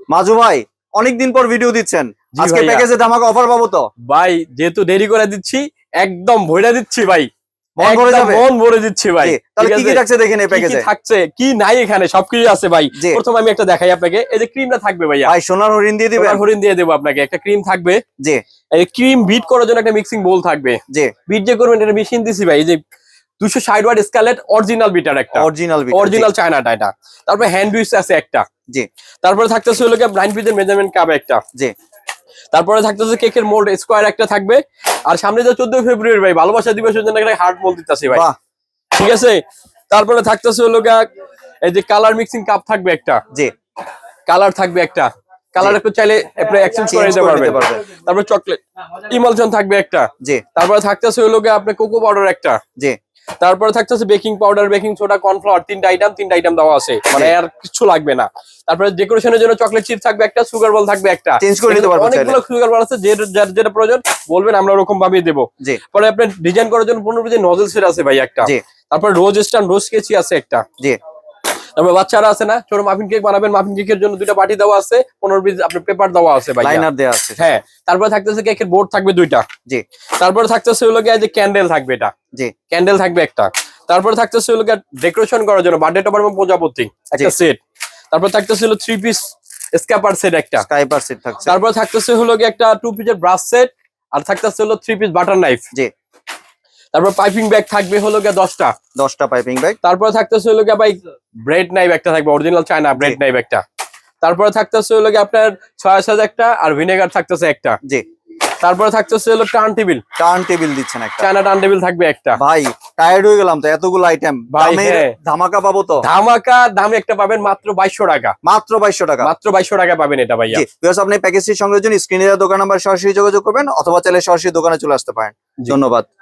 মাজু ভাই অনেকদিন পর ভিডিও দিচ্ছেন, আজকে প্যাকেজে ধামাকা অফার পাবো তো? ভাই যেহেতু দেরি করে দিচ্ছি, একদম ভরে দিচ্ছি ভাই, মন ভরে যাবে, মন ভরে দিচ্ছি ভাই। তাহলে কি কি থাকছে দেখেন এই প্যাকেজে? থাকছে কি নাই এখানে সবকিছু আছে ভাই। প্রথম আমি একটা দেখাই আপনাকে, এই যে ক্রিমটা থাকবে ভাইয়া। ভাই সোনার হরিণ দিয়ে দিবেন? সোনার হরিণ দিয়ে দেবো আপনাকে। একটা ক্রিম থাকবে, জি। এই ক্রিম বিট করার জন্য একটা মিক্সিং বোল থাকবে, জি। বিট যে করবেন এটা মেশিন দিছি ভাই। এই যে 260 ওয়াট স্কালেট অরিজিনাল বিটার, একটা অরিজিনাল চায়নাটা এটা। তারপর হ্যান্ড উইচ আছে একটা, জি। তারপরে থাকতেছে হলো গিয়ে ব্লাইন্ড পিজের মেজারমেন্ট কাপ একটা, জি। তারপরে থাকতেছে কেকের মোল্ড স্কোয়ার একটা থাকবে। আর সামনে যে 14 ফেব্রুয়ারি ভাই ভালোবাসা দিবসের জন্য একটা হার্ট মোল্ড দিতেছে ভাই, ঠিক আছে। তারপরে থাকতেছে হলো গিয়ে এই যে কালার মিক্সিং কাপ থাকবে একটা, জি। কালার থাকবে একটা, কালার একটু চাইলে আপনি এক্সচেঞ্জ করে নিতে পারবেন। তারপর চকলেট ইমালশন থাকবে একটা, জি। তারপরে থাকতেছে হলো গিয়ে আপনি কোকো পাউডার একটা, জি। তারপরে থাকতেছে baking powder, baking soda, cornflour, তিনটা আইটেম দেওয়া আছে, মানে আর কিছু লাগবে না। তারপরে ডেকোরেশনের জন্য চকলেট চিপ থাকবে একটা, সুগার বল থাকবে একটা, চেঞ্জ করে নিতে পারবেন। অনেকগুলো সুগার বল আছে, যেটা প্রয়োজন বলবেন, আমরা ওরকম ভাবেই দেবো। পরে আপনি ডিজাইন করার জন্য 15 পিসের নজল সেট আছে ভাই একটা, তারপর রোজ স্টান রোজ কেচি আছে একটা, জি। তারপর বাচ্চারা আছে না, ছোট মাফিন কেক বানাবেন, মাফিন কেকের জন্য 2টা বাটি দেওয়া আছে, 15 পিস আপনার পেপার দেওয়া আছে ভাই, লাইনার দেওয়া আছে, হ্যাঁ। তারপরে থাকতেছে কেকের বোর্ড থাকবে 2টা, জি। তারপরে থাকতেছে হলো গিয়ে যে ক্যান্ডেল থাকবে এটা, জি, ক্যান্ডেল থাকবে একটা। তারপরে থাকতেছে হলো গিয়ে ডেকোরেশন করার জন্য বার্থডে টপার এবং প্রজাপতি একটা সেট। তারপর থাকতেছে হলো 3 পিস স্ক্যাপার সেট একটা, স্কাইপার সেট থাকছে। তারপর থাকতেছে হলো গিয়ে একটা 2 পিসের ব্রাশ সেট, আর থাকতেছে হলো 3 পিস বাটার নাইফ, জি। তারপর পাইপিং ব্যাগ থাকবে হলো গিয়ে 10টা পাইপিং ব্যাগ। তারপরে থাকতেছে হলো গিয়ে ভাই ব্রেড নাইফ একটা থাকবে, অরিজিনাল চায়না ব্রেড নাইফ একটা। তারপরে থাকতেছে হলো গিয়ে আপনার সয়া সস একটা, আর ভিনেগার থাকতেছে একটা, জি। তারপরে থাকতেছে হলো টার্ন টেবিল দিচ্ছেন একটা, চায়না টার্ন টেবিল থাকবে একটা। ভাই টায়ার্ড হয়ে গেলাম তো, এতগুলো আইটেম, ধামাকা পাবো তো? ধামাকা দামে একটা পাবেন মাত্র 2200 টাকা, মাত্র 2200 টাকা পাবেন এটা ভাইয়া। আপনি প্যাকেজটি সংগ্রহের জন্য স্ক্রিনে দেওয়া দোকান নাম্বার সরাসরি যোগাযোগ করবেন, অথবা চাইলে সরাসরি দোকানে চলে আসতে পারেন। ধন্যবাদ।